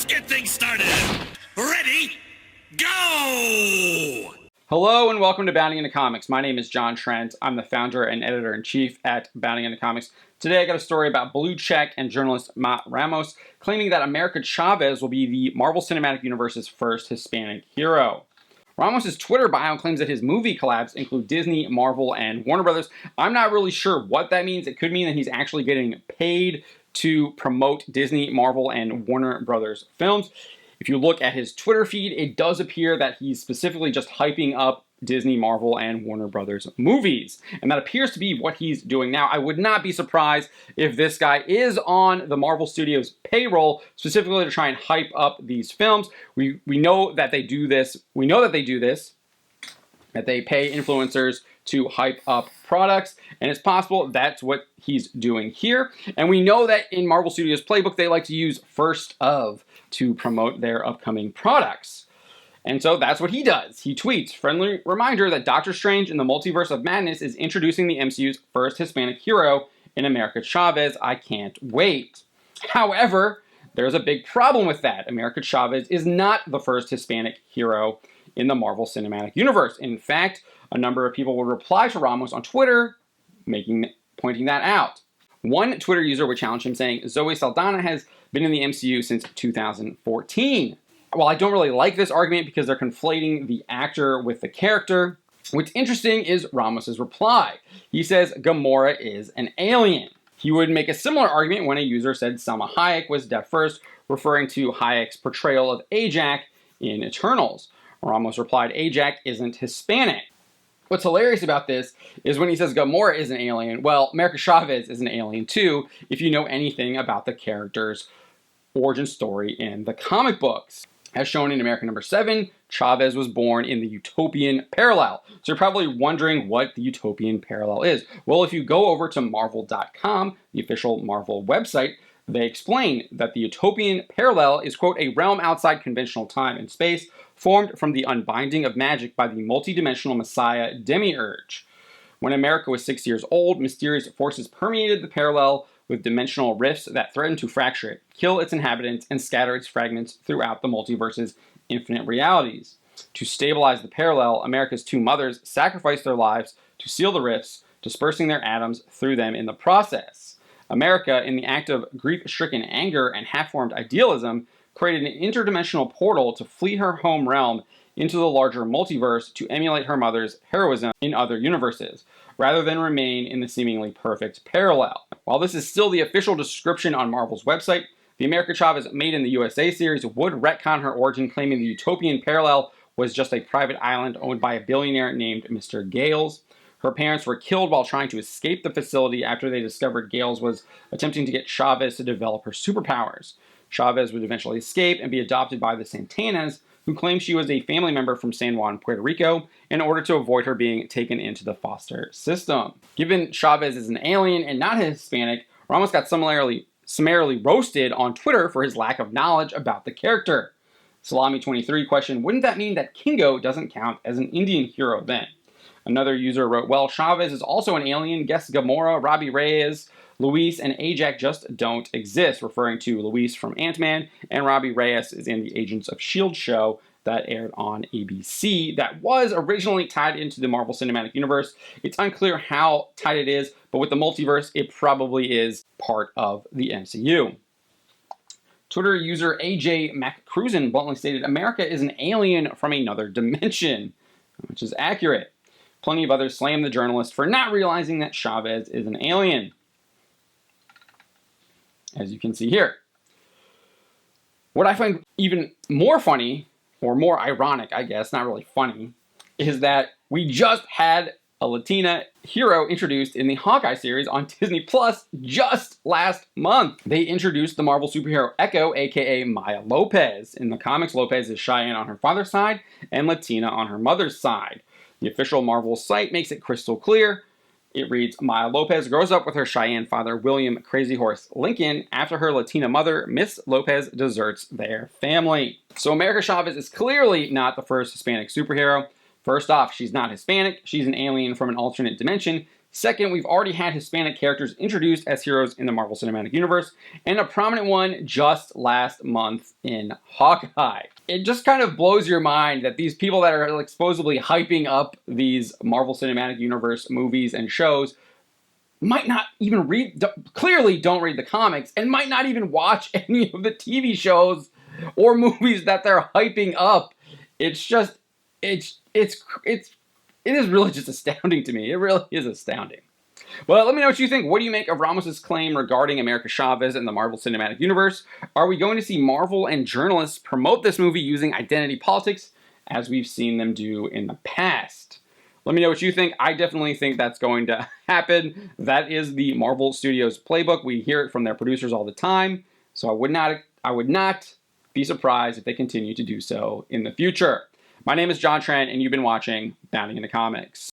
Let's get things started. Ready? Go! Hello and welcome to Bounding into Comics. My name is John Trent. I'm the founder and editor-in-chief at Bounding into Comics. Today I got a story about Blue Check and journalist Ramos claiming that America Chavez will be the Marvel Cinematic Universe's first Hispanic hero. Ramos' Twitter bio claims that his movie collabs include Disney, Marvel, and Warner Brothers. I'm not really sure what that means. It could mean that he's actually getting paid to promote Disney, Marvel, and Warner Brothers films. If you look at his Twitter feed, it does appear that he's specifically just hyping up Disney, Marvel, and Warner Brothers movies. And that appears to be what he's doing now. I would not be surprised if this guy is on the Marvel Studios payroll, specifically to try and hype up these films. We know that they do this. We know that they do this, that they pay influencers to hype up products, and it's possible that's what he's doing here. And we know that in Marvel Studios playbook, they like to use first of to promote their upcoming products. And so that's what he does. He tweets, friendly reminder that Doctor Strange in the Multiverse of Madness is introducing the MCU's first Hispanic hero in America Chavez. I can't wait. However, there's a big problem with that. America Chavez is not the first Hispanic hero in the Marvel Cinematic Universe. In fact, a number of people would reply to Ramos on Twitter, pointing that out. One Twitter user would challenge him, saying, Zoe Saldana has been in the MCU since 2014. While I don't really like this argument because they're conflating the actor with the character, what's interesting is Ramos's reply. He says Gamora is an alien. He would make a similar argument when a user said Salma Hayek was deaf first, referring to Hayek's portrayal of Ajak in Eternals. Ramos replied, Ajak isn't Hispanic. What's hilarious about this is when he says Gamora is an alien, well, America Chavez is an alien too, if you know anything about the character's origin story in the comic books. As shown in America number 7, Chavez was born in the utopian parallel. So you're probably wondering what the utopian parallel is. Well, if you go over to marvel.com, the official Marvel website, they explain that the utopian parallel is, quote, a realm outside conventional time and space, formed from the unbinding of magic by the multidimensional messiah Demiurge. When America was 6 years old, mysterious forces permeated the parallel with dimensional rifts that threatened to fracture it, kill its inhabitants, and scatter its fragments throughout the multiverse's infinite realities. To stabilize the parallel, America's two mothers sacrificed their lives to seal the rifts, dispersing their atoms through them in the process. America, in the act of grief-stricken anger and half-formed idealism, created an interdimensional portal to flee her home realm into the larger multiverse to emulate her mother's heroism in other universes, rather than remain in the seemingly perfect parallel. While this is still the official description on Marvel's website, the America Chavez Made in the USA series would retcon her origin, claiming the utopian parallel was just a private island owned by a billionaire named Mr. Gales. Her parents were killed while trying to escape the facility after they discovered Gales was attempting to get Chavez to develop her superpowers. Chavez would eventually escape and be adopted by the Santanas, who claimed she was a family member from San Juan, Puerto Rico, in order to avoid her being taken into the foster system. Given Chavez is an alien and not Hispanic, Ramos got summarily roasted on Twitter for his lack of knowledge about the character. Salami23 questioned, wouldn't that mean that Kingo doesn't count as an Indian hero then? Another user wrote, well, Chavez is also an alien. Guess Gamora, Robbie Reyes, Luis, and Ajak just don't exist, referring to Luis from Ant-Man, and Robbie Reyes is in the Agents of S.H.I.E.L.D. show that aired on ABC that was originally tied into the Marvel Cinematic Universe. It's unclear how tied it is, but with the multiverse, it probably is part of the MCU. Twitter user AJ MacCruzen bluntly stated, America is an alien from another dimension, which is accurate. Plenty of others slammed the journalist for not realizing that Chavez is an alien, as you can see here. What I find even more funny, or more ironic, I guess, not really funny, is that we just had a Latina hero introduced in the Hawkeye series on Disney Plus just last month. They introduced the Marvel superhero Echo, aka Maya Lopez. In the comics, Lopez is Cheyenne on her father's side and Latina on her mother's side. The official Marvel site makes it crystal clear. It reads, Maya Lopez grows up with her Cheyenne father, William Crazy Horse Lincoln. After her Latina mother, Miss Lopez, deserts their family. So America Chavez is clearly not the first Hispanic superhero. First off, she's not Hispanic. She's an alien from an alternate dimension. Second, we've already had Hispanic characters introduced as heroes in the Marvel Cinematic Universe, and a prominent one just last month in Hawkeye. It just kind of blows your mind that these people that are like supposedly hyping up these Marvel Cinematic Universe movies and shows might not even clearly don't read the comics, and might not even watch any of the TV shows or movies that they're hyping up. It's just, it is really just astounding to me. It really is astounding. Well, let me know what you think. What do you make of Ramos' claim regarding America Chavez and the Marvel Cinematic Universe? Are we going to see Marvel and journalists promote this movie using identity politics, as we've seen them do in the past? Let me know what you think. I definitely think that's going to happen. That is the Marvel Studios playbook. We hear it from their producers all the time. So I would not be surprised if they continue to do so in the future. My name is John Trent, and you've been watching Bounding into Comics.